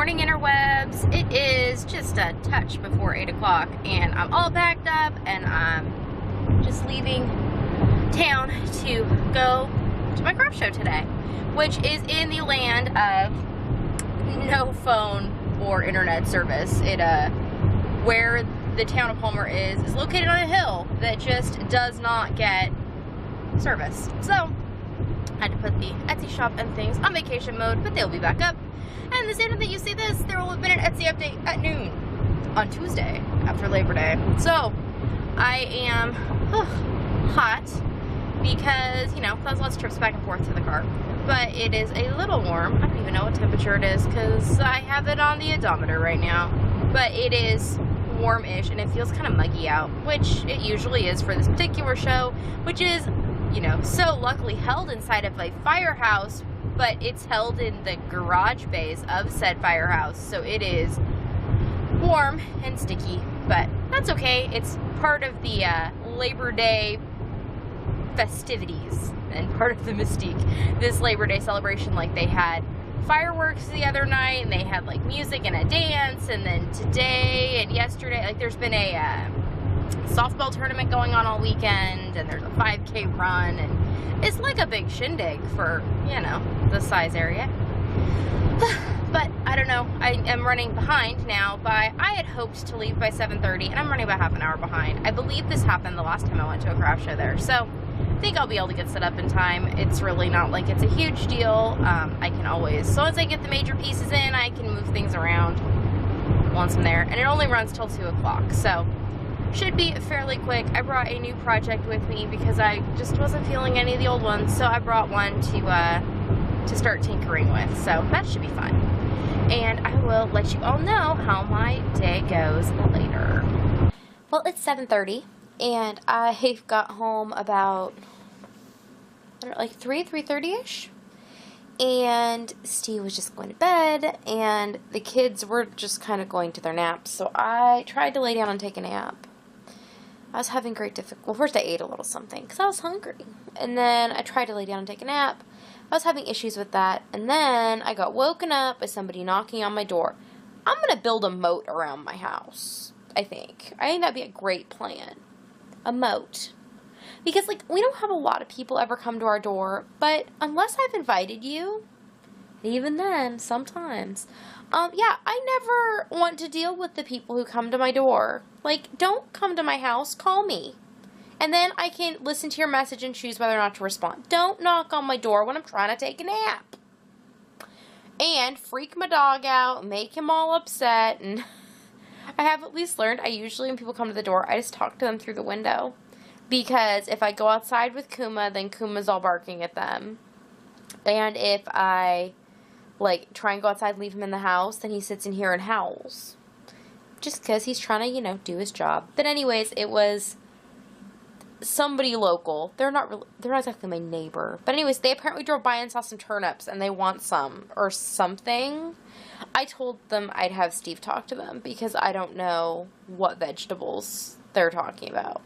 morning, interwebs. It is just a touch before 8 o'clock, and I'm all packed up, and I'm just leaving town to go to my craft show today, which is in the land of no phone or internet service. Where the town of Palmer is located on a hill that just does not get service. So I had to put the Etsy shop and things on vacation mode, but they'll be back up. And the same that you see this, there will have been an Etsy update at noon on Tuesday after Labor Day. So I am hot because, you know, that was lots of trips back and forth to the car. But it is a little warm. I don't even know what temperature it is because I have it on the odometer right now. But it is warm-ish and it feels kind of muggy out, which it usually is for this particular show, which is, you know, so luckily held inside of a firehouse, but it's held in the garage bays of said firehouse, so it is warm and sticky, but that's okay. It's part of the Labor Day festivities and part of the mystique. This Labor Day celebration, like, they had fireworks the other night, and they had like music and a dance, and then today and yesterday, like, there's been a softball tournament going on all weekend, and there's a 5K run, and it's like a big shindig for, you know, the size area. But I don't know, I am running behind now I had hoped to leave by 7:30, and I'm running about half an hour behind. I believe this happened the last time I went to a craft show there, so I think I'll be able to get set up in time. It's really not like it's a huge deal. I can always, so once I get the major pieces in, I can move things around once I'm there, and it only runs till 2 o'clock, so should be fairly quick. I brought a new project with me because I just wasn't feeling any of the old ones, so I brought one to start tinkering with, so that should be fun. And I will let you all know how my day goes later. Well, it's 7:30, and I got home about, I don't know, like 3:30ish, and Steve was just going to bed, and the kids were just kind of going to their naps, so I tried to lay down and take a nap. I was having great difficulty. Well, first I ate a little something because I was hungry, and then I tried to lay down and take a nap. I was having issues with that, and then I got woken up by somebody knocking on my door. I'm going to build a moat around my house, I think. I think that'd be a great plan. A moat. Because, like, we don't have a lot of people ever come to our door, but unless I've invited you, even then, sometimes, yeah, I never want to deal with the people who come to my door. Like, don't come to my house, call me. And then I can listen to your message and choose whether or not to respond. Don't knock on my door when I'm trying to take a nap. And freak my dog out, make him all upset, and I have at least learned, I usually, when people come to the door, I just talk to them through the window. Because if I go outside with Kuma, then Kuma's all barking at them. And if I, like, try and go outside and leave him in the house, then he sits in here and howls. Just because he's trying to, you know, do his job. But anyways, it was somebody local. They're not exactly my neighbor. But anyways, they apparently drove by and saw some turnips, and they want some, or something. I told them I'd have Steve talk to them, because I don't know what vegetables they're talking about.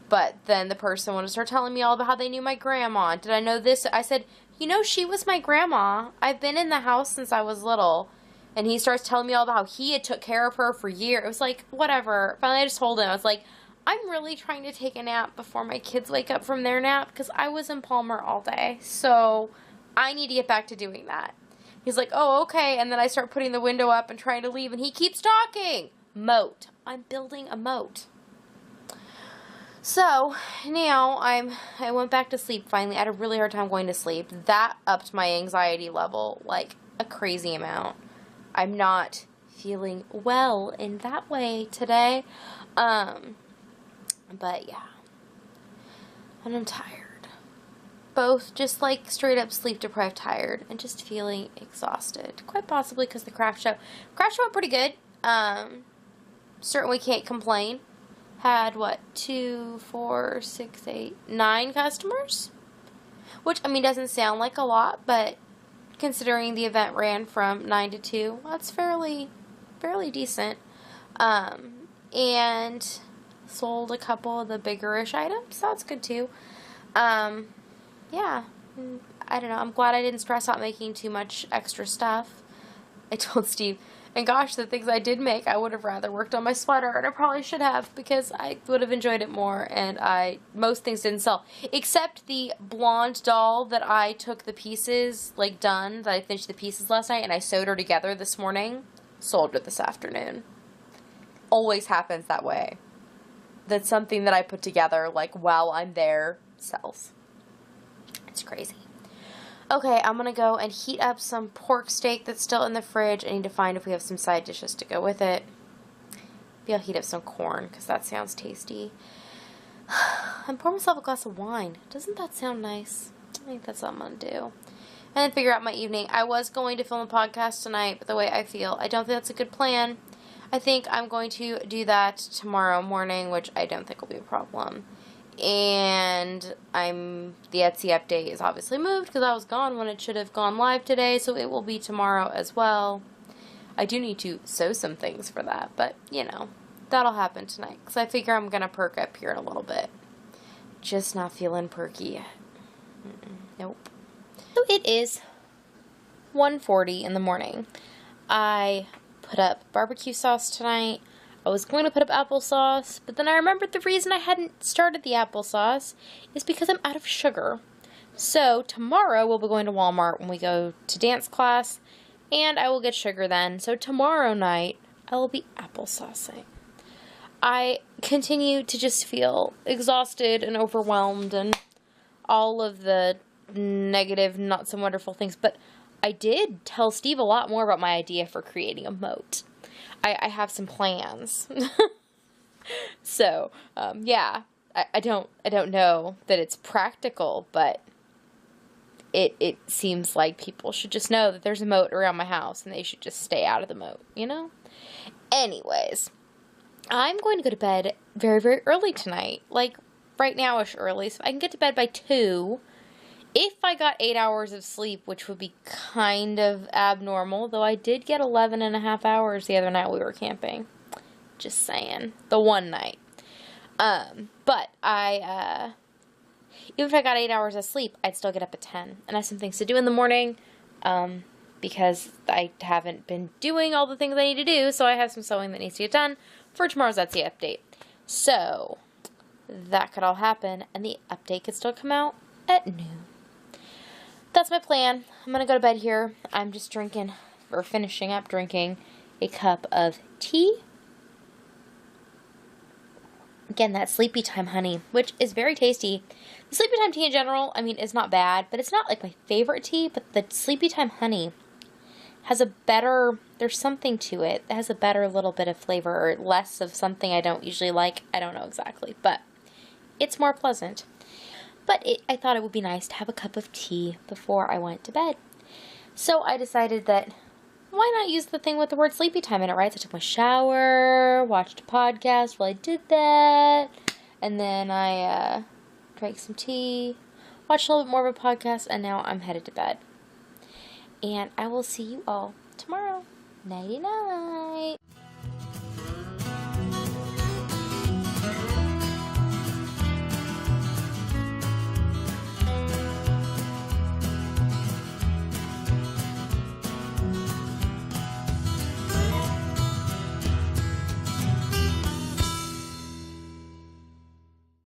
But then the person wanted to start telling me all about how they knew my grandma. Did I know this? I said, you know, she was my grandma. I've been in the house since I was little. And he starts telling me all about how he had took care of her for years. It was like, whatever. Finally, I just told him, I was like, I'm really trying to take a nap before my kids wake up from their nap, because I was in Palmer all day. So I need to get back to doing that. He's like, oh, okay. And then I start putting the window up and trying to leave, and he keeps talking. Moat. I'm building a moat. So now I went back to sleep finally. I had a really hard time going to sleep. That upped my anxiety level like a crazy amount. I'm not feeling well in that way today. But yeah. And I'm tired. Both just like straight up sleep deprived tired and just feeling exhausted. Quite possibly because the craft show went pretty good. Certainly can't complain. Had, what, 2, 4, 6, 8, 9 customers? Which, I mean, doesn't sound like a lot, but considering the event ran from 9 to 2, that's fairly decent. And sold a couple of the bigger-ish items. That's good, too. Yeah. I don't know. I'm glad I didn't stress out making too much extra stuff. I told Steve, and gosh, the things I did make, I would have rather worked on my sweater, and I probably should have, because I would have enjoyed it more, and most things didn't sell. Except the blonde doll that I took the pieces, like, done, that I finished the pieces last night, and I sewed her together this morning. Sold her this afternoon. Always happens that way. That's something that I put together, like, while I'm there, sells. It's crazy. Okay, I'm gonna go and heat up some pork steak that's still in the fridge. I need to find if we have some side dishes to go with it. Maybe I'll heat up some corn, because that sounds tasty. And pour myself a glass of wine. Doesn't that sound nice? I think that's what I'm gonna do. And then figure out my evening. I was going to film a podcast tonight, but the way I feel, I don't think that's a good plan. I think I'm going to do that tomorrow morning, which I don't think will be a problem. And the Etsy update is obviously moved because I was gone when it should have gone live today, so it will be tomorrow as well. I do need to sew some things for that, but, you know, that'll happen tonight because I figure I'm going to perk up here in a little bit. Just not feeling perky yet. Nope. So it is 1:40 in the morning. I put up barbecue sauce tonight. I was going to put up applesauce, but then I remembered the reason I hadn't started the applesauce is because I'm out of sugar. So tomorrow we'll be going to Walmart when we go to dance class, and I will get sugar then. So tomorrow night I will be applesaucing. I continue to just feel exhausted and overwhelmed and all of the negative, not so wonderful things, but I did tell Steve a lot more about my idea for creating a moat. I have some plans. So, yeah, I don't know that it's practical, but it seems like people should just know that there's a moat around my house and they should just stay out of the moat, you know? Anyways, I'm going to go to bed very, very early tonight. Like, right now-ish early, so I can get to bed by 2. If I got 8 hours of sleep, which would be kind of abnormal, though I did get 11 and a half hours the other night we were camping. Just saying. The one night. But even if I got 8 hours of sleep, I'd still get up at 10. And I have some things to do in the morning, because I haven't been doing all the things I need to do, so I have some sewing that needs to get done for tomorrow's Etsy update. So, that could all happen, and the update could still come out at noon. That's my plan. I'm going to go to bed here. I'm just finishing up drinking a cup of tea. Again, that Sleepy Time honey, which is very tasty. The Sleepy Time tea in general, I mean, is not bad, but it's not like my favorite tea, but the Sleepy Time honey has there's something to it that has a better little bit of flavor, or less of something I don't usually like. I don't know exactly, but it's more pleasant. But I thought it would be nice to have a cup of tea before I went to bed. So I decided that, why not use the thing with the word sleepy time in it, right? So I took my shower, watched a podcast while I did that, and then I drank some tea, watched a little bit more of a podcast, and now I'm headed to bed. And I will see you all tomorrow. Nighty-night.